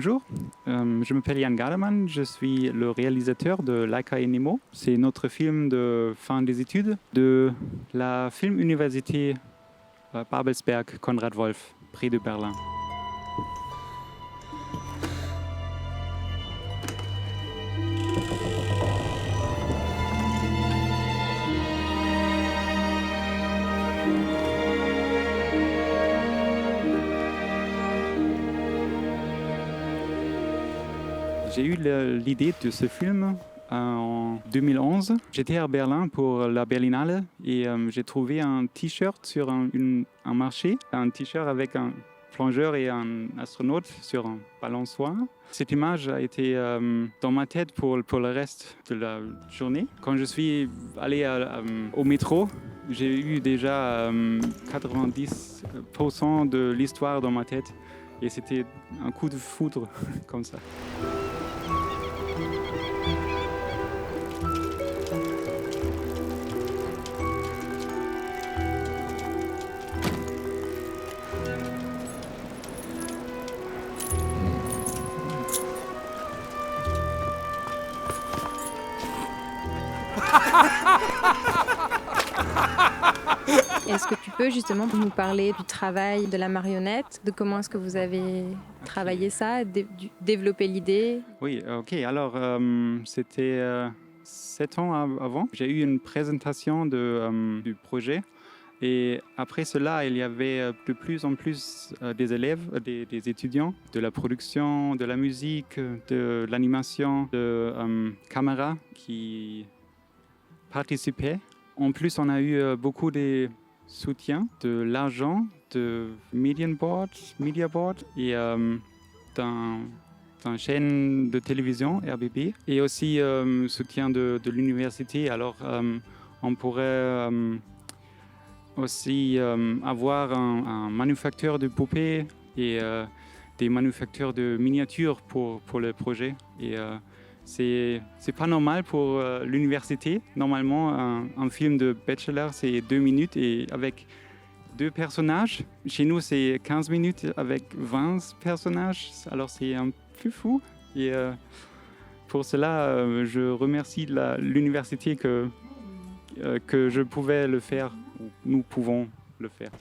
Bonjour, je m'appelle Yann Gardeman, je suis le réalisateur de Laika et Nemo. C'est notre film de fin des études de la film université Babelsberg Konrad Wolf, près de Berlin. J'ai eu l'idée de ce film en 2011. J'étais à Berlin pour la Berlinale et j'ai trouvé un t-shirt sur un marché, un t-shirt avec un plongeur et un astronaute sur un balançoire. Cette image a été dans ma tête pour le reste de la journée. Quand je suis allé au métro, j'ai eu déjà 90% de l'histoire dans ma tête et c'était un coup de foudre comme ça. Est-ce que tu peux justement nous parler du travail de la marionnette, de comment est-ce que vous avez travaillé ça, développé l'idée? Oui, ok. Alors, c'était 7 ans avant. J'ai eu une présentation du projet. Et après cela, il y avait de plus en plus des élèves, des étudiants, de la production, de la musique, de l'animation, de caméras qui participaient. En plus, on a eu beaucoup de soutien, de l'argent, de Media Board et d'une chaîne de télévision, RBB, et aussi soutien de l'université. Alors, on pourrait aussi avoir un manufacteur de poupées et des manufacteurs de miniatures pour le projet. Et c'est pas normal pour l'université. Normalement, un film de bachelor, c'est 2 minutes et avec 2 personnages. Chez nous, c'est 15 minutes avec 20 personnages. Alors, c'est un peu fou. Et pour cela, je remercie l'université que je pouvais le faire. Nous pouvons le faire.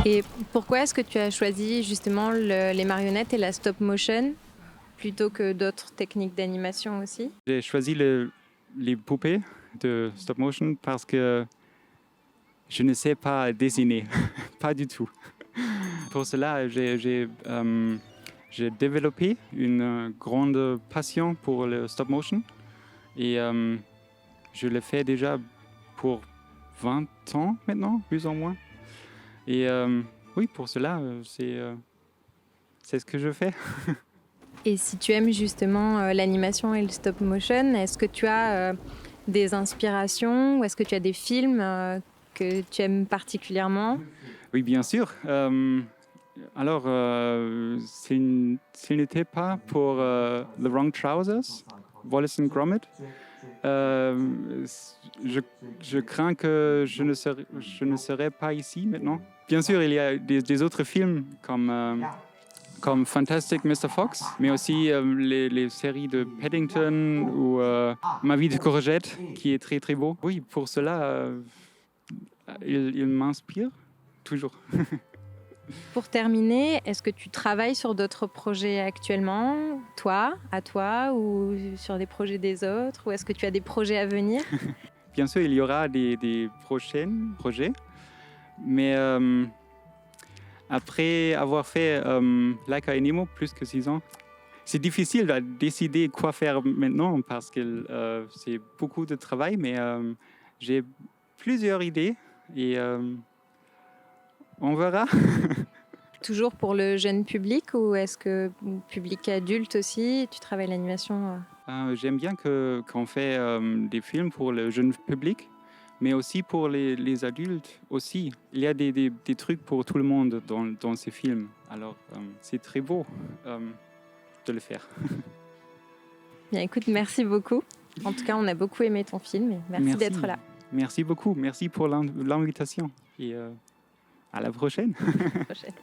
Et pourquoi est-ce que tu as choisi justement les marionnettes et la stop motion plutôt que d'autres techniques d'animation aussi? J'ai choisi les poupées de stop motion parce que je ne sais pas dessiner, pas du tout. Pour cela, j'ai développé une grande passion pour le stop motion et je le fais déjà pour 20 ans maintenant, plus ou moins. Et oui, pour cela, c'est ce que je fais. Et si tu aimes justement l'animation et le stop motion, est-ce que tu as des inspirations ou est-ce que tu as des films que tu aimes particulièrement? Oui, bien sûr. Alors, ce n'était pas pour The Wrong Trousers, Wallace and Gromit. Je crains que je ne serai pas ici maintenant. Bien sûr, il y a des autres films comme Fantastic Mr. Fox, mais aussi les séries de Paddington ou Ma vie de courgette, qui est très très beau. Oui, pour cela, il m'inspire toujours. Pour terminer, est-ce que tu travailles sur d'autres projets actuellement, à toi, ou sur des projets des autres, ou est-ce que tu as des projets à venir? Bien sûr, il y aura des prochains projets, mais après avoir fait Laika et Nemo plus que 6 ans, c'est difficile de décider quoi faire maintenant parce que c'est beaucoup de travail, mais j'ai plusieurs idées et on verra. Toujours pour le jeune public ou est-ce que public adulte aussi, tu travailles l'animation? J'aime bien qu'on fait des films pour le jeune public, mais aussi pour les adultes aussi. Il y a des trucs pour tout le monde dans ces films. Alors, c'est très beau de le faire. Bien, écoute, merci beaucoup. En tout cas, on a beaucoup aimé ton film et merci d'être là. Merci beaucoup. Merci pour l'invitation et à la prochaine. À la prochaine.